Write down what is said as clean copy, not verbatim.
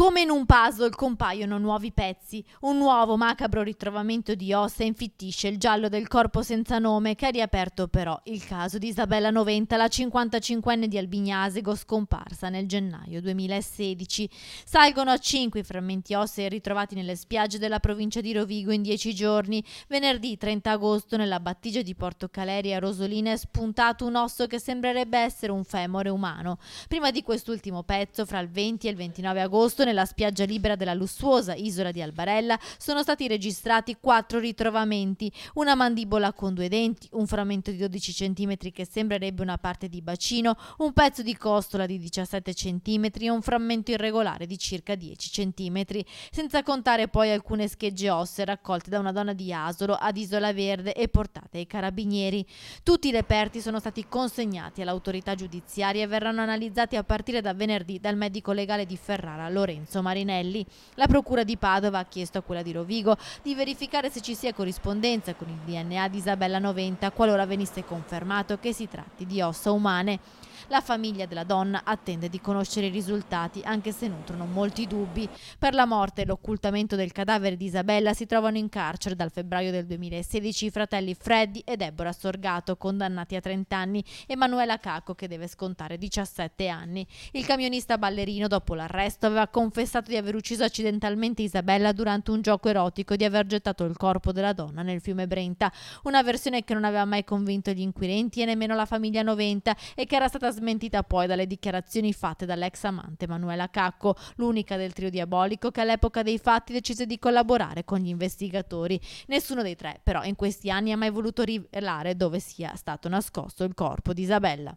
Come in un puzzle compaiono nuovi pezzi. Un nuovo macabro ritrovamento di ossa infittisce il giallo del corpo senza nome che ha riaperto però il caso di Isabella Noventa, la 55enne di Albignasego scomparsa nel gennaio 2016. Salgono a 5 i frammenti ossei ritrovati nelle spiagge della provincia di Rovigo in 10 giorni. Venerdì 30 agosto nella battigia di Porto Caleri a Rosolina è spuntato un osso che sembrerebbe essere un femore umano. Prima di quest'ultimo pezzo, fra il 20 e il 29 agosto, nella spiaggia libera della lussuosa isola di Albarella sono stati registrati 4 ritrovamenti: una mandibola con 2 denti, un frammento di 12 cm che sembrerebbe una parte di bacino, un pezzo di costola di 17 cm e un frammento irregolare di circa 10 cm, senza contare poi alcune schegge ossee raccolte da una donna di Asolo ad Isola Verde e portate ai carabinieri. Tutti i reperti sono stati consegnati all'autorità giudiziaria e verranno analizzati a partire da venerdì dal medico legale di Ferrara Lorenzo Marinelli. La procura di Padova ha chiesto a quella di Rovigo di verificare se ci sia corrispondenza con il DNA di Isabella Noventa qualora venisse confermato che si tratti di ossa umane. La famiglia della donna attende di conoscere i risultati, anche se nutrono molti dubbi. Per la morte e l'occultamento del cadavere di Isabella si trovano in carcere dal febbraio del 2016 i fratelli Freddy e Deborah Sorgato, condannati a 30 anni, e Manuela Cacco, che deve scontare 17 anni. Il camionista ballerino, dopo l'arresto, aveva confessato di aver ucciso accidentalmente Isabella durante un gioco erotico e di aver gettato il corpo della donna nel fiume Brenta, una versione che non aveva mai convinto gli inquirenti e nemmeno la famiglia Noventa e che era stata smentita poi dalle dichiarazioni fatte dall'ex amante Manuela Cacco, l'unica del trio diabolico che all'epoca dei fatti decise di collaborare con gli investigatori. Nessuno dei tre però in questi anni ha mai voluto rivelare dove sia stato nascosto il corpo di Isabella.